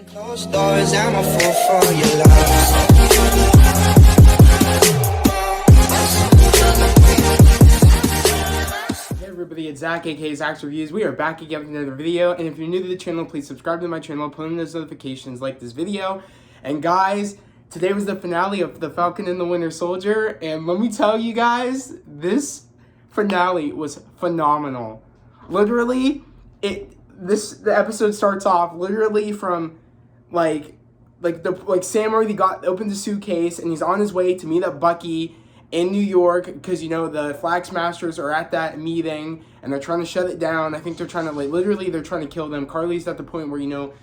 Closed doors, I'm a fool for your love. Hey everybody, it's Zach, aka Zach's Reviews. We are back again with another video, and if you're new to the channel, please subscribe to my channel, put on those notifications, like this video. And guys, today was the finale of The Falcon and the Winter Soldier, and let me tell you guys, this finale was phenomenal. Literally, the episode starts off literally from like Sam already opened the suitcase and he's on his way to meet up Bucky in New York because, you know, the Flag Smashers are at that meeting and they're trying to shut it down. I think they're trying to, they're trying to kill them. Carly's at the point where, you know,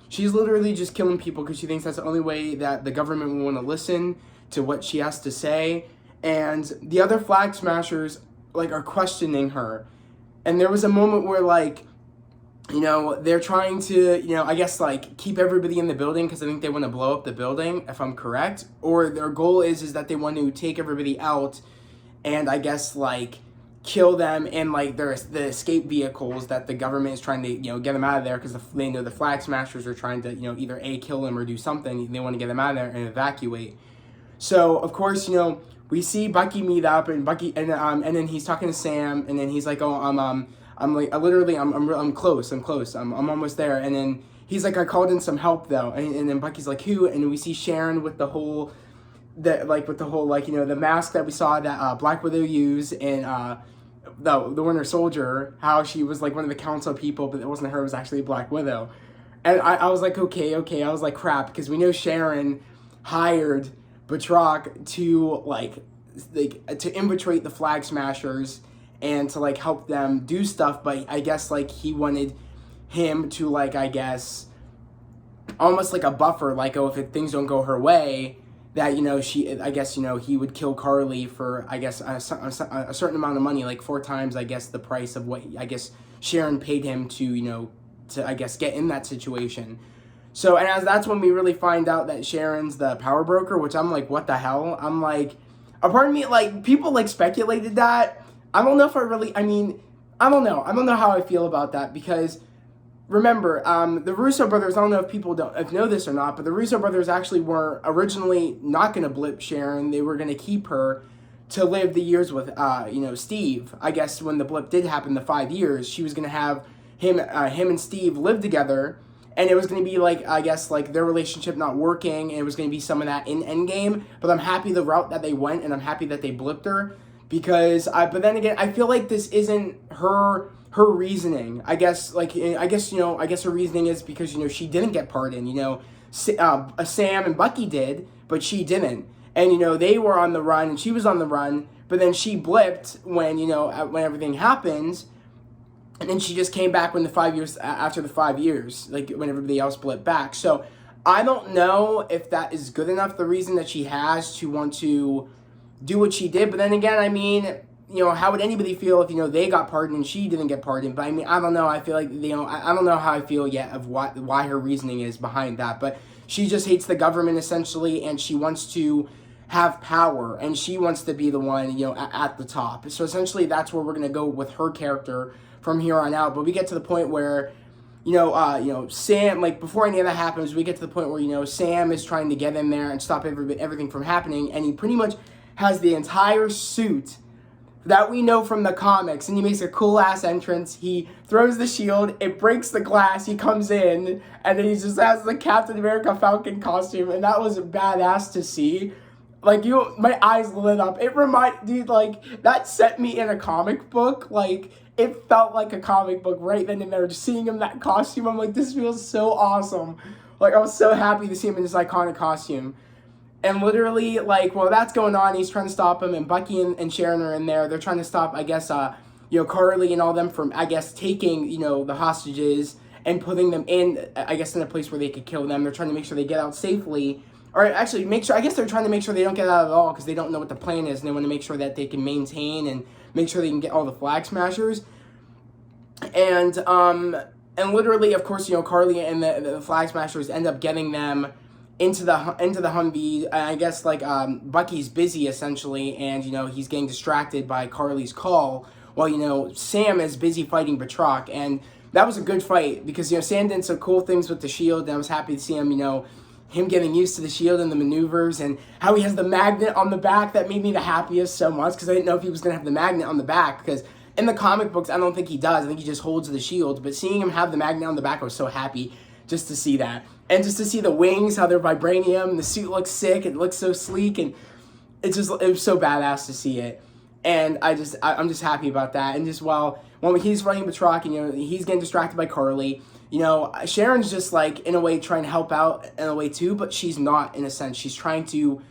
she's literally just killing people because she thinks that's the only way that the government will want to listen to what she has to say. And the other Flag Smashers, are questioning her. And there was a moment where, you know, they're trying to, you know, I guess, keep everybody in the building because I think they want to blow up the building, if I'm correct. Or their goal is that they want to take everybody out and, I guess, kill them in, the escape vehicles that the government is trying to, you know, get them out of there because they know the Flag Smashers are trying to, you know, either A, kill them or do something. They want to get them out of there and evacuate. So, of course, you know, we see Bucky meet up and and then he's talking to Sam and then he's like, oh, I'm close, I'm almost there. And then he's like, I called in some help though. And then Bucky's like, who? And we see Sharon with the whole, you know, the mask that we saw that Black Widow used in the Winter Soldier, how she was one of the council people, but it wasn't her, it was actually Black Widow. And I was like, okay, I was like, crap, because we know Sharon hired Batroc to infiltrate the Flag Smashers and to help them do stuff, but I guess he wanted him to I guess almost like a buffer, if things don't go her way, that, you know, he would kill Carly for, I guess, a certain amount of money, 4 times, I guess, the price of what, I guess, Sharon paid him to, you know, to, I guess, get in that situation. So, and that's when we really find out that Sharon's the power broker, which I'm like, what the hell? I'm like, a part of me, people, speculated that. I don't know if I don't know how I feel about that because, remember, the Russo brothers, I don't know if people know this or not, but the Russo brothers actually were originally not going to blip Sharon. They were going to keep her to live the years with, you know, Steve. I guess when the blip did happen, the 5 years, she was going to have him and Steve live together, and it was going to be, I guess, their relationship not working, and it was going to be some of that in Endgame, but I'm happy the route that they went, and I'm happy that they blipped her. Because but then again, I feel like this isn't her reasoning. I guess her reasoning is because, you know, she didn't get pardoned. You know, Sam and Bucky did, but she didn't. And, you know, they were on the run and she was on the run, but then she blipped when, you know, when everything happened, and then she just came back when after the 5 years, when everybody else blipped back. So I don't know if that is good enough, the reason that she has to want to do what she did. But then again, I mean, you know, how would anybody feel if, you know, they got pardoned and she didn't get pardoned? But I mean, I don't know. I feel like, you know, I don't know how I feel yet of why her reasoning is behind that. But she just hates the government essentially, and she wants to have power, and she wants to be the one, you know, at the top. So essentially that's where we're going to go with her character from here on out. But we get to the point where, you know, Sam, before any of that happens, we get to the point where, you know, Sam is trying to get in there and stop everything from happening, and he pretty much has the entire suit that we know from the comics, and he makes a cool-ass entrance. He throws the shield, it breaks the glass, he comes in, and then he just has the Captain America Falcon costume, and that was badass to see. My eyes lit up. That set me in a comic book. It felt like a comic book right then and there. Just seeing him in that costume, I'm like, this feels so awesome. I was so happy to see him in this iconic costume. And literally, while that's going on, he's trying to stop him, and Bucky and Sharon are in there. They're trying to stop, I guess, you know, Carly and all them from, I guess, taking, you know, the hostages and putting them in, I guess, in a place where they could kill them. They're trying to make sure they get out safely. Or actually, I guess they're trying to make sure they don't get out at all because they don't know what the plan is, and they want to make sure that they can maintain and make sure they can get all the Flag Smashers. And literally, of course, you know, Carly and the Flag Smashers end up getting them into the Humvee. I guess Bucky's busy essentially, and, you know, he's getting distracted by Carly's call while, you know, Sam is busy fighting Batroc. And that was a good fight because, Sam did some cool things with the shield, and I was happy to see him, him getting used to the shield and the maneuvers, and how he has the magnet on the back. That made me the happiest so much because I didn't know if he was going to have the magnet on the back, because in the comic books, I don't think he does. I think he just holds the shield, but seeing him have the magnet on the back, I was so happy just to see that. And just to see the wings, how they're vibranium, the suit looks sick, it looks so sleek, and it was so badass to see it. And I'm just happy about that. And just when he's running Batroc, and he's getting distracted by Carly, Sharon's just like in a way trying to help out in a way too, but she's not, in a sense. She's trying to,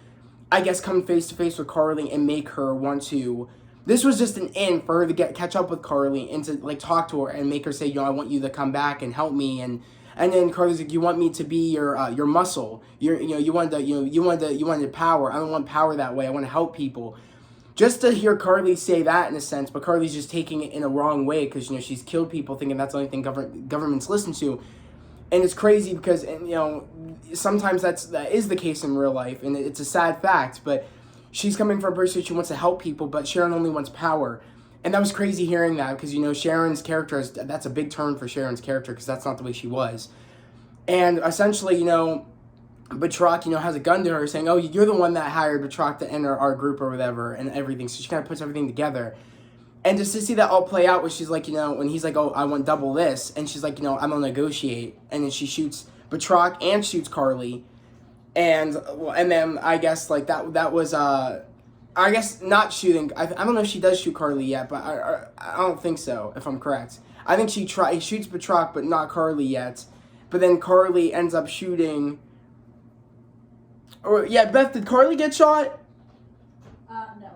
I guess, come face to face with Carly and make her want to. This was just an in for her to catch up with Carly and to like talk to her and make her say, I want you to come back and help me. And then Carly's like, you want me to be your muscle. You wanted power. I don't want power that way. I want to help people. Just to hear Carly say that, in a sense, but Carly's just taking it in a wrong way because, she's killed people thinking that's the only thing governments listen to. And it's crazy because, sometimes that is the case in real life, and it's a sad fact, but she's coming from a person, she wants to help people, but Sharon only wants power. And that was crazy hearing that because, Sharon's character, that's a big turn for Sharon's character because that's not the way she was. And essentially, Batroc, has a gun to her saying, oh, you're the one that hired Batroc to enter our group or whatever and everything. So she kind of puts everything together. And just to see that all play out where she's like, when he's like, oh, I want double this. And she's like, I'm going to negotiate. And then she shoots Batroc and shoots Carly. And then I guess like that was, I guess not shooting. I don't know if she does shoot Carly yet, but I don't think so, if I'm correct. I think he shoots Batroc, but not Carly yet. But then Carly ends up shooting... Or Beth, did Carly get shot? No.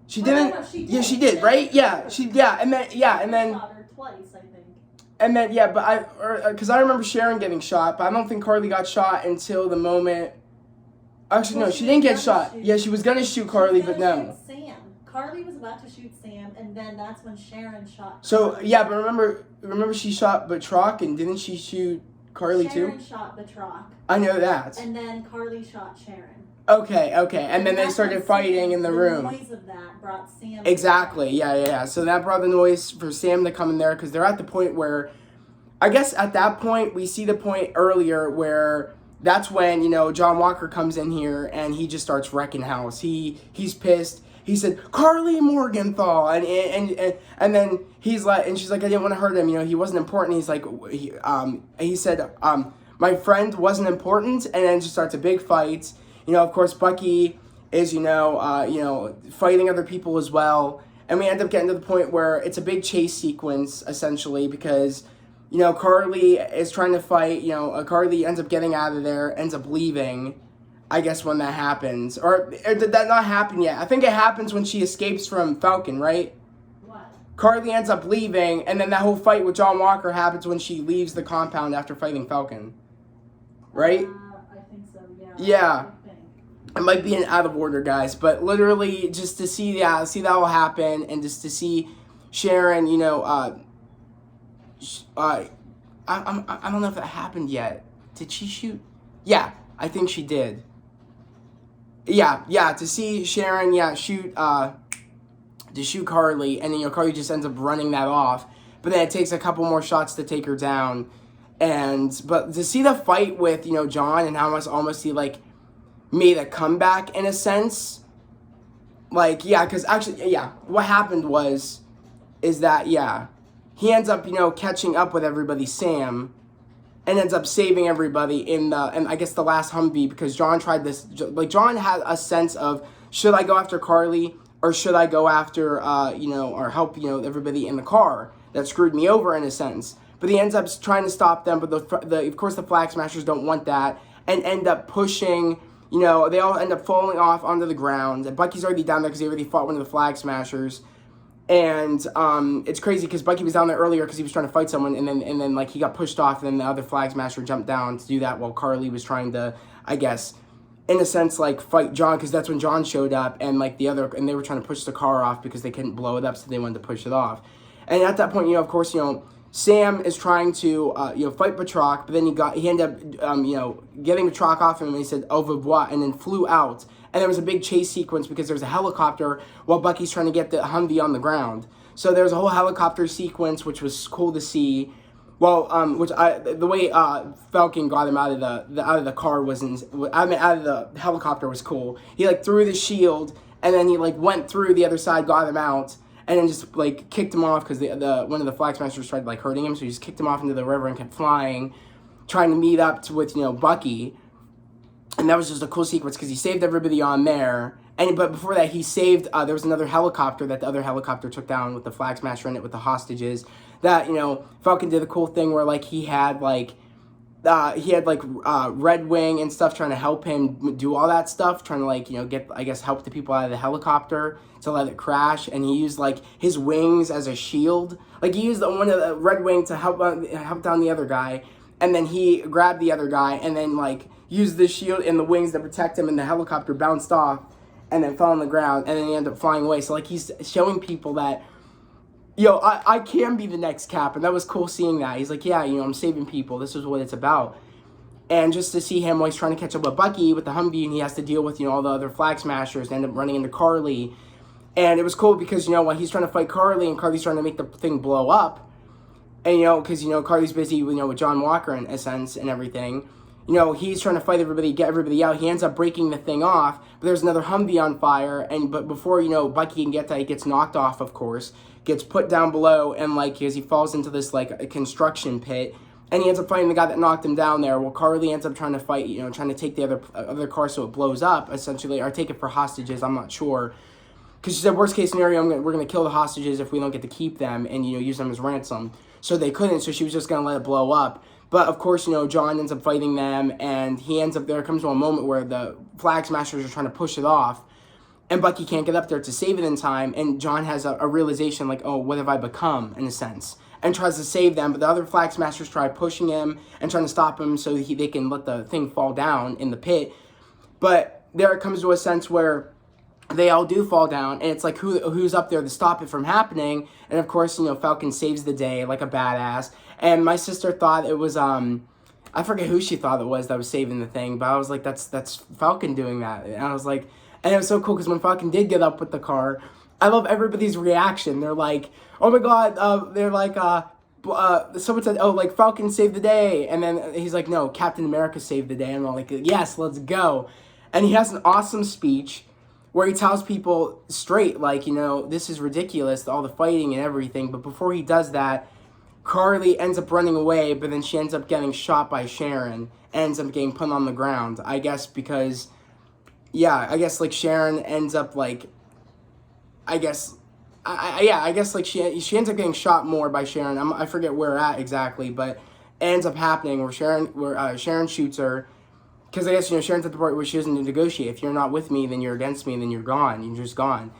She didn't. No, she did. Yeah, she did, right? Yeah, and then Shot her twice, I think. And then because I remember Sharon getting shot, but I don't think Carly got shot until the moment. Actually, no, she didn't get shot. Yeah, she was gonna shoot Carly, but no. Sam. Carly was about to shoot Sam, and then that's when Sharon shot. So Carly. yeah, but remember she shot Batroc, and didn't she shoot Carly too? Sharon shot Batroc. I know that. And then Carly shot Sharon. Okay. And then they started fighting in the room. The noise of that brought Sam. Exactly. Yeah. So that brought the noise for Sam to come in there because they're at the point where, I guess at that point we see the point earlier where that's when John Walker comes in here and he just starts wrecking house. He's pissed. He said Carly Morgenthau, and then he's like, and she's like, I didn't want to hurt him. He wasn't important. He's like, he said, my friend wasn't important, and then just starts a big fight. Of course, Bucky is, fighting other people as well. And we end up getting to the point where it's a big chase sequence, essentially, because, Carly is trying to fight. Carly ends up getting out of there, ends up leaving, I guess, when that happens. Or did that not happen yet? I think it happens when she escapes from Falcon, right? What? Carly ends up leaving, and then that whole fight with John Walker happens when she leaves the compound after fighting Falcon. Right? I think so, yeah. Yeah. It might be an out of order, guys, but literally just to see that all happen, and just to see Sharon, I don't know if that happened yet. Did she shoot? Yeah, I think she did. Yeah, to see Sharon, shoot Carly, and then Carly just ends up running that off, but then it takes a couple more shots to take her down. But to see the fight with, John, and how much almost he, like, made a comeback in a sense. Like, because actually, what happened is that, he ends up, catching up with everybody, Sam, and ends up saving everybody in I guess the last Humvee, because John tried this, like, John had a sense of, should I go after Carly, or should I go after, or help, everybody in the car that screwed me over, in a sense. But he ends up trying to stop them, but of course the Flag Smashers don't want that, and end up pushing, they all end up falling off onto the ground. And Bucky's already down there because he already fought one of the Flag Smashers. And it's crazy because Bucky was down there earlier because he was trying to fight someone, and then like he got pushed off, and then the other Flag Smasher jumped down to do that while Carly was trying to, I guess, in a sense, like, fight John, because that's when John showed up, and like they were trying to push the car off because they couldn't blow it up, so they wanted to push it off. And at that point, of course, Sam is trying to, fight Batroc, but then he ended up, getting Batroc off him, and he said, au revoir, and then flew out. And there was a big chase sequence because there was a helicopter while Bucky's trying to get the Humvee on the ground. So there was a whole helicopter sequence, which was cool to see, Well, the way Falcon got him out of the car out of the helicopter was cool. He like threw the shield, and then he like went through the other side, got him out, and then just like kicked him off because the one of the Flag Smashers tried like hurting him, so he just kicked him off into the river and kept flying, trying to meet up with Bucky, and that was just a cool sequence because he saved everybody on there. But before that, he saved. There was another helicopter that the other helicopter took down with the Flag Smasher in it with the hostages. That Falcon did a cool thing where like he had Red Wing and stuff trying to help him do all that stuff, trying to like get help the people out of the helicopter to let it crash, and he used like his wings as a shield. Like he used one of the Red Wing to help down the other guy, and then he grabbed the other guy and then like used the shield and the wings to protect him, and the helicopter bounced off and then fell on the ground, and then he ended up flying away. So like he's showing people that, I can be the next Cap, and that was cool seeing that. He's like, yeah, I'm saving people. This is what it's about. And just to see him while he's trying to catch up with Bucky with the Humvee, and he has to deal with, all the other Flag Smashers, and end up running into Carly. And it was cool because, while he's trying to fight Carly, and Carly's trying to make the thing blow up, and, because, Carly's busy, with John Walker in a sense and everything, he's trying to fight everybody, get everybody out. He ends up breaking the thing off, but there's another Humvee on fire, but before, Bucky can get that, he gets knocked off, of course, gets put down below, and, as he falls into this, a construction pit, and he ends up fighting the guy that knocked him down there. Well, Carly ends up trying to fight, trying to take the other car so it blows up, essentially, or take it for hostages, I'm not sure. Because she said, worst case scenario, we're going to kill the hostages if we don't get to keep them and, use them as ransom. So they couldn't, so she was just going to let it blow up. But, of course, John ends up fighting them, and there comes to a moment where the Flag Smashers are trying to push it off, and Bucky can't get up there to save it in time, and John has a realization, like, oh, what have I become, in a sense, and tries to save them, but the other Flag Smashers try pushing him and trying to stop him so they can let the thing fall down in the pit. But there it comes to a sense where they all do fall down, and it's like, who's up there to stop it from happening? And, of course, Falcon saves the day like a badass. And my sister thought it was, I forget who she thought it was that was saving the thing, but I was like, that's Falcon doing that. And I was like, and it was so cool because when Falcon did get up with the car, I love everybody's reaction. They're like, oh my God, they're like, someone said, oh, like, Falcon saved the day. And then he's like, no, Captain America saved the day. And I'm like, yes, let's go. And he has an awesome speech where he tells people straight, like, this is ridiculous, all the fighting and everything. But before he does that, Carly ends up running away, but then she ends up getting shot by Sharon, ends up getting put on the ground. I guess because, like, Sharon ends up, like, I guess like she ends up getting shot more by Sharon. I forget where at exactly, but it ends up happening where Sharon shoots her. Because I guess, Sharon's at the point where she doesn't negotiate. If you're not with me, then you're against me, and then you're gone. You're just gone.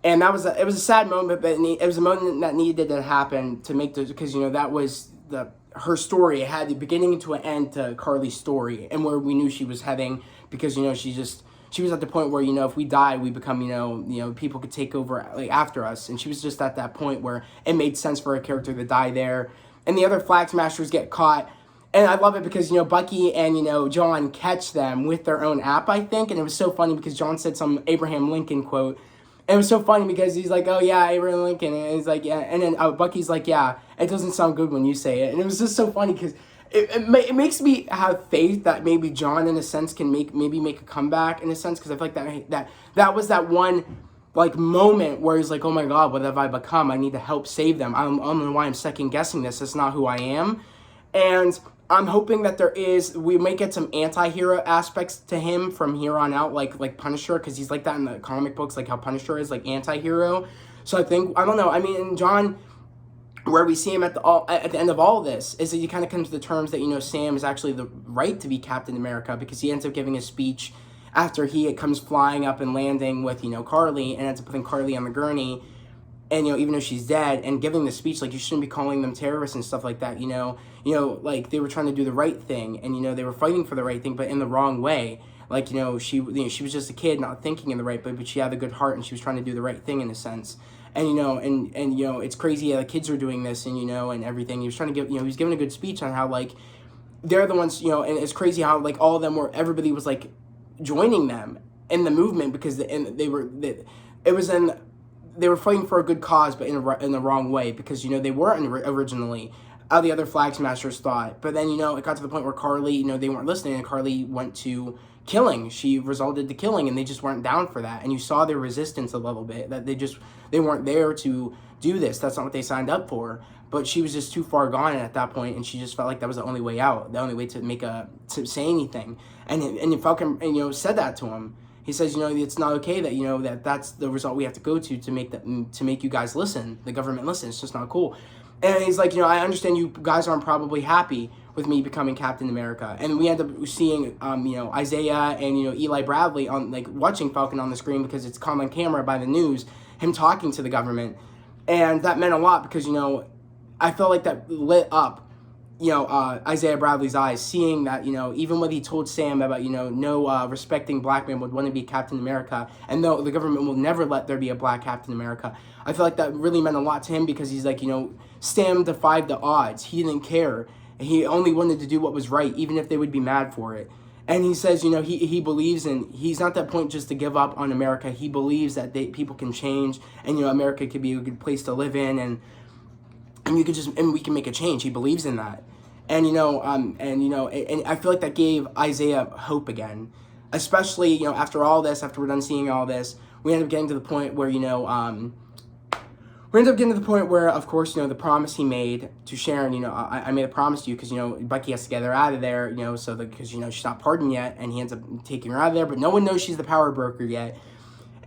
And it was a sad moment, but it was a moment that needed to happen to make because, that was her story. It had the beginning to an end to Carly's story, and where we knew she was heading, because, she was at the point where, if we die, we become, people could take over, like, after us. And she was just at that point where it made sense for a character to die there. And the other Flag Smashers get caught. And I love it because, Bucky and, John catch them with their own app, I think. And it was so funny because John said some Abraham Lincoln quote. And it was so funny because he's like, oh, yeah, Abraham Lincoln. And he's like, yeah. And then Bucky's like, yeah, it doesn't sound good when you say it. And it was just so funny because it makes me have faith that maybe John, in a sense, can make a comeback, in a sense. Because I feel like that was that one, like, moment where he's like, oh, my God, what have I become? I need to help save them. I don't know why I'm second-guessing this. It's not who I am. And I'm hoping that we may get some anti-hero aspects to him from here on out, like Punisher, because he's like that in the comic books, like how Punisher is, like, anti-hero. So I don't know, I mean, John, where we see him at the end of all this, is that he kind of comes to the terms that, Sam is actually the right to be Captain America, because he ends up giving a speech after he comes flying up and landing with, Carly, and ends up putting Carly on the gurney, and, even though she's dead, and giving the speech, like, you shouldn't be calling them terrorists and stuff like that, like, they were trying to do the right thing, and, they were fighting for the right thing, but in the wrong way. Like, she was just a kid, not thinking in the right way, but she had a good heart, and she was trying to do the right thing, in a sense. And, it's crazy how the kids are doing this, and, and everything. He was trying to give, he was giving a good speech on how, like, they're the ones, and it's crazy how, like, all of them everybody was, like, joining them in the movement, because they were fighting for a good cause, but in the wrong way, because, they weren't originally. how the other Flag Smashers thought. But then, it got to the point where Carly, they weren't listening, and Carly went to killing. She resulted to killing, and they just weren't down for that. And you saw their resistance a little bit, that they weren't there to do this. That's not what they signed up for. But she was just too far gone at that point, and she just felt like that was the only way out, the only way to say anything. And Falcon, said that to him. He says, it's not okay that, that's the result we have to go to make you guys listen, the government listen. It's just not cool. And he's like, I understand you guys aren't probably happy with me becoming Captain America. And we end up seeing, Isaiah and, Eli Bradley on, watching Falcon on the screen, because it's caught on camera by the news, him talking to the government. And that meant a lot, because, I felt like that lit up, Isaiah Bradley's eyes, seeing that, even when he told Sam about, no respecting black man would want to be Captain America, and no, the government will never let there be a black Captain America. I feel like that really meant a lot to him, because he's like, Sam defied the odds. He didn't care. He only wanted to do what was right, even if they would be mad for it. And he says, he believes he's not that point just to give up on America. He believes that people can change, and, America could be a good place to live in, and we can make a change. He believes in that. And, and I feel like that gave Isaiah hope again, especially, after all this, after we're done seeing all this, we end up getting to the point where, of course, the promise he made to Sharon, I made a promise to you, because, Bucky has to get her out of there, because, she's not pardoned yet, and he ends up taking her out of there, but no one knows she's the power broker yet.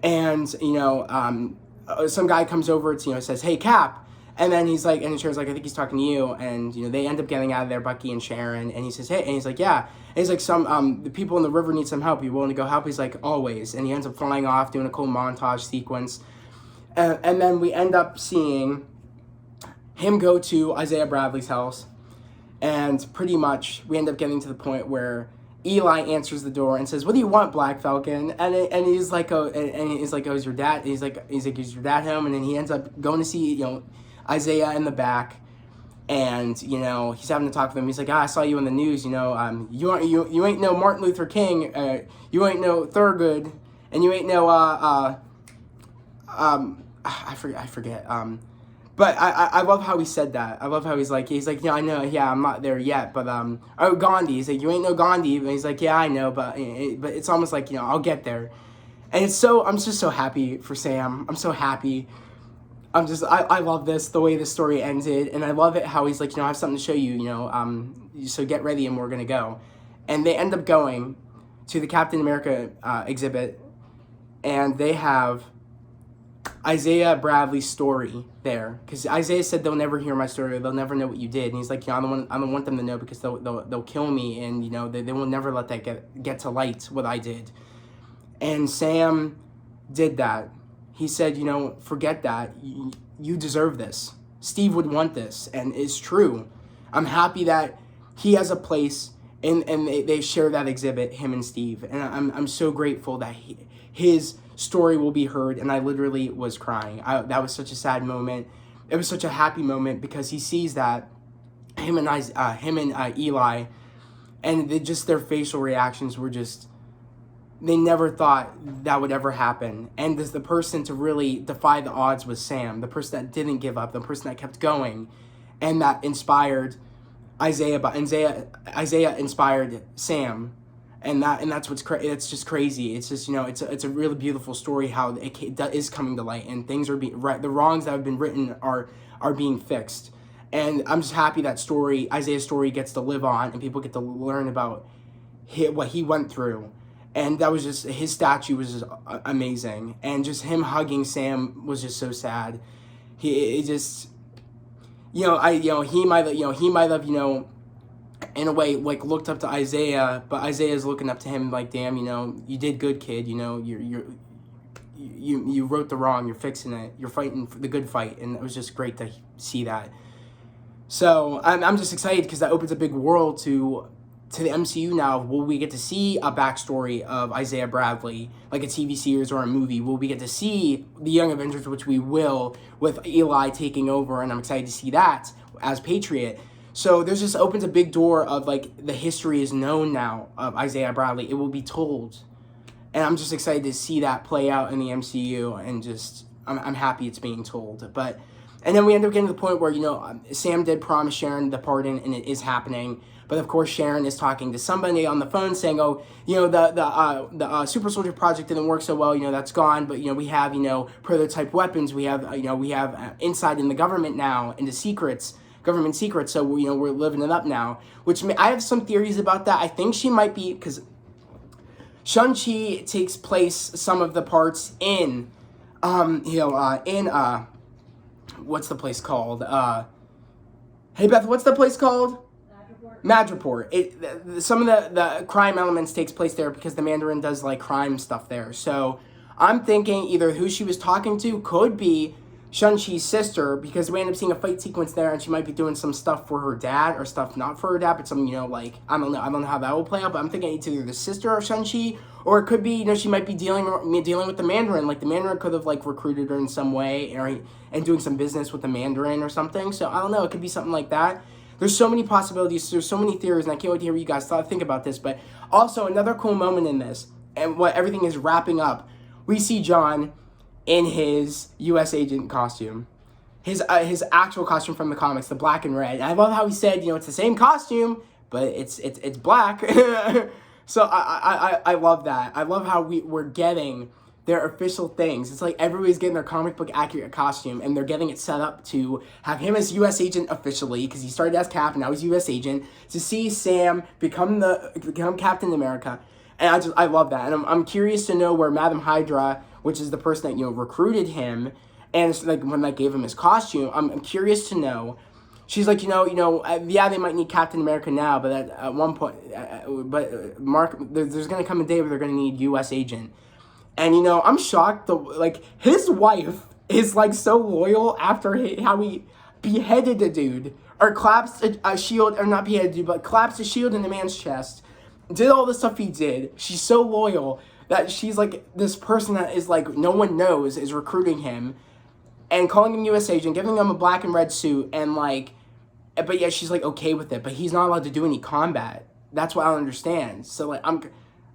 And, some guy comes over to, says, "Hey, Cap." And then he's like, and Sharon's like, "I think he's talking to you." And, they end up getting out of there, Bucky and Sharon. And he says, "Hey," and he's like, "Yeah." And he's like, the people in the river need some help. You willing to go help?" He's like, "Always." And he ends up flying off, doing a cool montage sequence. And then we end up seeing him go to Isaiah Bradley's house. And pretty much we end up getting to the point where Eli answers the door and says, "What do you want, Black Falcon?" And he's like, "Oh, is your dad?" He's like, "Is your dad home?" And then he ends up going to see, Isaiah in the back, and he's having to talk with him. He's like, "I saw you in the news. You ain't no Martin Luther King. You ain't no Thurgood, and you ain't no I forget. But I love how he said that. I love how he's like, "Yeah, I know. Yeah, I'm not there yet, but Gandhi." He's like, "You ain't no Gandhi," and he's like, "Yeah, I know, but it's almost like I'll get there." And I'm just so happy for Sam. I'm so happy. I love the way this story ended, and I love it how he's like, "I have something to show you, so get ready and we're gonna go." And they end up going to the Captain America exhibit, and they have Isaiah Bradley's story there, because Isaiah said, "They'll never hear my story. They'll never know what you did." And he's like, I don't want them to know, because they'll kill me, and they will never let that get to light what I did. And Sam did that. He said, "Forget that. You deserve this. Steve would want this," and it's true. I'm happy that he has a place, and they share that exhibit, him and Steve, and I'm so grateful that his story will be heard. And I literally was crying. That was such a sad moment. It was such a happy moment, because he sees that him and Eli, and their facial reactions were just, they never thought that would ever happen. And the person to really defy the odds was Sam, the person that didn't give up, the person that kept going, and that inspired Isaiah. But Isaiah inspired Sam. And that's what's it's just crazy. It's just, it's a really beautiful story how it is coming to light, and things are being right. The wrongs that have been written are being fixed. And I'm just happy that Isaiah's story gets to live on, and people get to learn about what he went through. And that was just, his statue was just amazing. And just him hugging Sam was just so sad. He might have, in a way, looked up to Isaiah, but Isaiah's looking up to him like, "Damn, you did good, kid. You wrote the wrong. You're fixing it. You're fighting for the good fight." And it was just great to see that. So I'm just excited, because that opens a big world to the MCU now. Will we get to see a backstory of Isaiah Bradley, like a TV series or a movie? Will we get to see the Young Avengers, which we will, with Eli taking over, and I'm excited to see that as Patriot. So there's just opens a big door of, the history is known now of Isaiah Bradley. It will be told. And I'm just excited to see that play out in the MCU, and just, I'm happy it's being told. But And then we end up getting to the point where, Sam did promise Sharon the pardon, and it is happening. But of course, Sharon is talking to somebody on the phone saying, "Oh, the Super Soldier Project didn't work so well. That's gone. But we have prototype weapons. We have insight in the government now into government secrets. So we're living it up now." Which I have some theories about that. I think she might be, because Shang-Chi takes place some of the parts in what's the place called? Hey Beth, what's the place called? Madripoor. Some of the crime elements takes place there because the Mandarin does like crime stuff there. So I'm thinking either who she was talking to could be Shang-Chi's sister, because we end up seeing a fight sequence there, and she might be doing some stuff for her dad or stuff not for her dad, but some like I don't know how that will play out. But I'm thinking it's either the sister of Shang-Chi, or it could be she might be dealing with the Mandarin. Like the Mandarin could have like recruited her in some way, and doing some business with the Mandarin or something. So I don't know. It could be something like that. There's so many possibilities. There's so many theories, and I can't wait to hear what you guys think about this. But also another cool moment in this, and what everything is wrapping up, we see John in his U.S. agent costume, his actual costume from the comics, the black and red. And I love how he said, it's the same costume, but it's black. So I love that. I love how we're getting their official things. It's like everybody's getting their comic book accurate costume, and they're getting it set up to have him as U.S. agent officially, because he started as Cap and now he's U.S. agent, to see Sam become Captain America. And I love that. And I'm curious to know where Madam Hydra, which is the person that recruited him, and it's like when they gave him his costume, I'm curious to know. She's like, yeah, they might need Captain America now, but at one point, Mark, there's gonna come a day where they're gonna need U.S. agent. And I'm shocked. His wife is like so loyal after how he beheaded a dude, or collapsed a shield, or not beheaded a dude, but collapsed a shield in the man's chest. Did all the stuff he did. She's so loyal that she's like this person that is like no one knows is recruiting him and calling him U.S. agent, giving him a black and red suit, and but yeah, she's like okay with it, but he's not allowed to do any combat. That's what I don't understand. So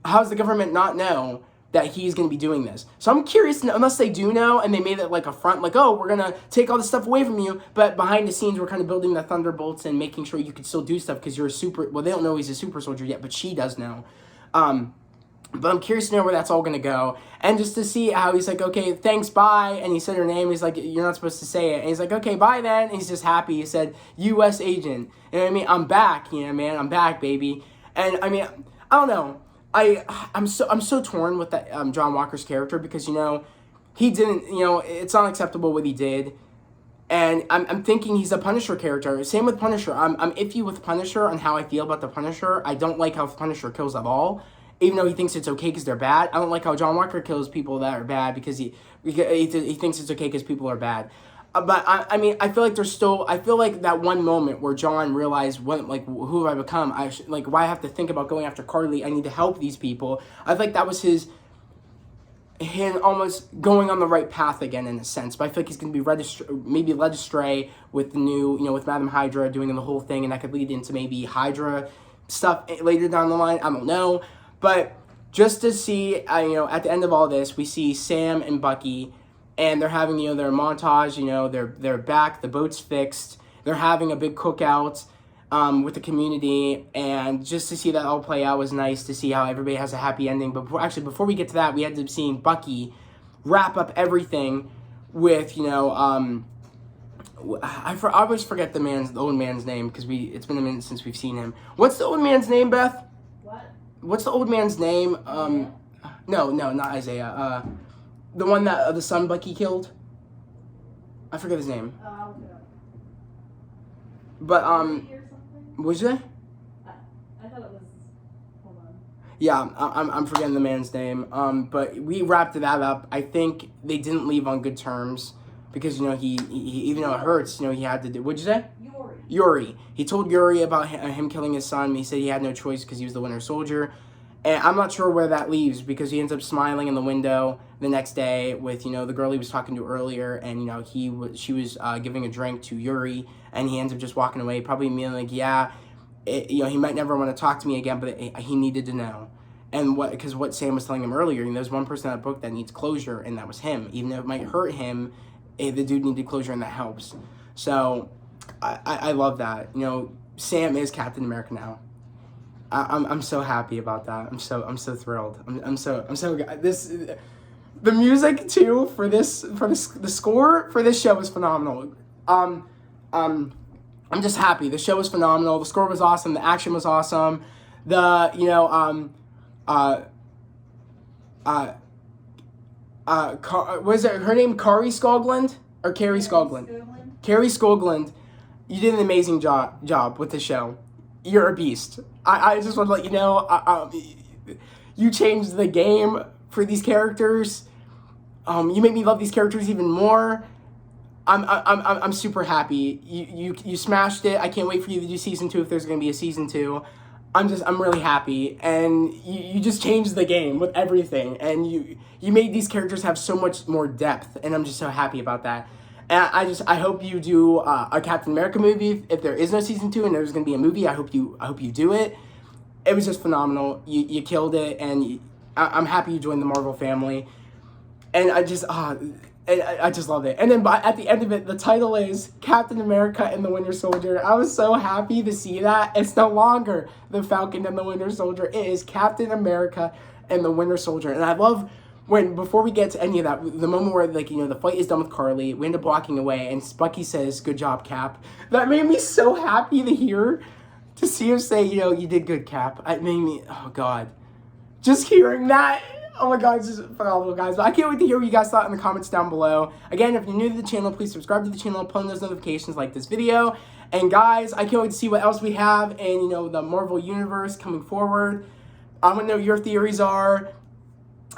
how's the government not know that he's going to be doing this? So I'm curious, unless they do know, and they made it like a front, like, oh, we're going to take all this stuff away from you, but behind the scenes, we're kind of building the Thunderbolts and making sure you can still do stuff because you're they don't know he's a super soldier yet, but she does know. But I'm curious to know where that's all going to go. And just to see how he's like, okay, thanks, bye. And he said her name. He's like, you're not supposed to say it. And he's like, okay, bye then. And he's just happy. He said, U.S. agent. You know what I mean? I'm back. Man, I'm back, baby. And I mean, I don't know. I'm so torn with that John Walker's character, because he didn't, it's unacceptable what he did, and I'm thinking he's a Punisher character. Same with Punisher. I'm iffy with Punisher on how I feel about the Punisher. I don't like how Punisher kills at all, even though he thinks it's okay because they're bad. I don't like how John Walker kills people that are bad because he thinks it's okay because people are bad. But I mean, I feel like I feel like that one moment where John realized who have I become? Why I have to think about going after Carly? I need to help these people. I feel like that was him almost going on the right path again in a sense. But I feel like he's going to be led astray with the new, with Madam Hydra doing the whole thing, and that could lead into maybe Hydra stuff later down the line. I don't know. But just to see, at the end of all this, we see Sam and Bucky, and they're having, their montage, they're back, the boat's fixed, they're having a big cookout with the community, and just to see that all play out was nice to see how everybody has a happy ending. But before we get to that, we ended up seeing Bucky wrap up everything with, I always forget the old man's name, because it's been a minute since we've seen him. What's the old man's name, Beth? What? What's the old man's name? No, not Isaiah. The one that the son Bucky killed. I forget his name. I'll look it up. But was it? I thought it was. Hold on. Yeah, I'm forgetting the man's name. But we wrapped that up. I think they didn't leave on good terms because he even though it hurts, he had to do. What'd you say? Yuri. He told Yuri about him killing his son. He said he had no choice because he was the Winter Soldier. And I'm not sure where that leaves, because he ends up smiling in the window the next day with, the girl he was talking to earlier, and, she was giving a drink to Yuri, and he ends up just walking away, probably being like, yeah, he might never want to talk to me again, but he needed to know. And because what Sam was telling him earlier, there's one person in that book that needs closure, and that was him. Even though it might hurt him, the dude needed closure, and that helps. So I love that. You know, Sam is Captain America now. I'm so happy about that. I'm so thrilled. I'm so this. The music too the score for this show was phenomenal. I'm just happy. The show was phenomenal. The score was awesome. The action was awesome. Was it her name? Kari Skogland or Carrie Skogland? Carrie Skogland. You did an amazing job with the show. You're a beast. I just want to let you know. You changed the game for these characters. You made me love these characters even more. I'm super happy. You smashed it. I can't wait for you to do season 2 if there's gonna be a season 2. I'm really happy, and you just changed the game with everything, and you made these characters have so much more depth, and I'm just so happy about that. And I hope you do a Captain America movie if there is no season 2 and there's gonna be a movie. I hope you do it. It was just phenomenal. You killed it, and I'm happy you joined the Marvel family. And I just love it. And then at the end of it, the title is Captain America and the Winter Soldier. I was so happy to see that. It's no longer the Falcon and the Winter Soldier. It is Captain America and the Winter Soldier. And I love before we get to any of that, the moment where, like, you know, the fight is done with Carly, we end up walking away, and Bucky says, "Good job, Cap." That made me so happy to see him say, you know, "You did good, Cap." It made me, oh God. Just hearing that, oh my God, it's just phenomenal, guys. But I can't wait to hear what you guys thought in the comments down below. Again, if you're new to the channel, please subscribe to the channel and put on those notifications like this video. And guys, I can't wait to see what else we have in, you know, the Marvel Universe coming forward. I want to know what your theories are.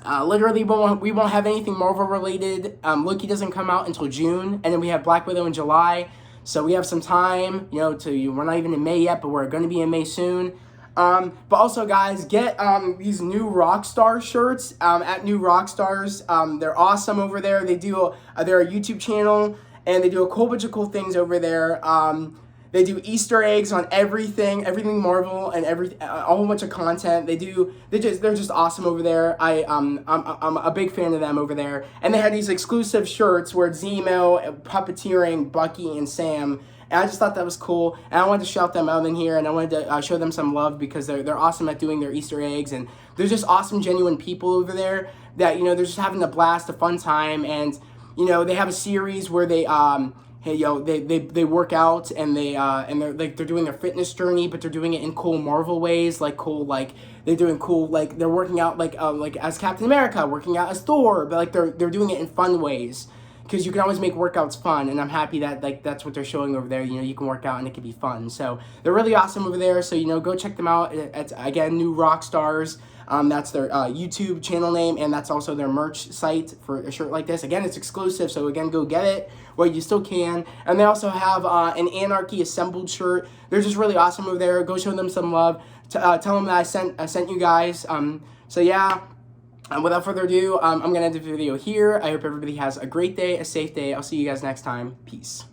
Literally, we won't have anything Marvel related. Loki doesn't come out until June, and then we have Black Widow in July. So we have some time, you know, we're not even in May yet, but we're going to be in May soon. But also, guys, get these new Rockstar shirts at New Rockstars. They're awesome over there. They're a YouTube channel, and they do a whole bunch of cool things over there. They do Easter eggs on everything Marvel, and a whole bunch of content. They're just awesome over there. I'm a big fan of them over there. And they had these exclusive shirts where it's Zemo puppeteering Bucky and Sam. And I just thought that was cool, and I wanted to shout them out in here, and I wanted to show them some love because they're awesome at doing their Easter eggs, and they're just awesome, genuine people over there that, you know, they're just having a blast, a fun time. And, you know, they have a series where they they work out, and they're doing their fitness journey, but they're doing it in cool Marvel ways, they're working out like as Captain America, working out as Thor, but like they're doing it in fun ways. Because you can always make workouts fun, and I'm happy that, like, that's what they're showing over there. You know, you can work out and it can be fun. So they're really awesome over there. So, you know, go check them out. It's, again, New Rockstars. That's their YouTube channel name, and that's also their merch site for a shirt like this. Again, it's exclusive, so again, go get it while you still can. And they also have an Anarchy Assembled shirt. They're just really awesome over there. Go show them some love. Tell them that I sent you guys. So yeah. Without further ado, I'm going to end the video here. I hope everybody has a great day, a safe day. I'll see you guys next time. Peace.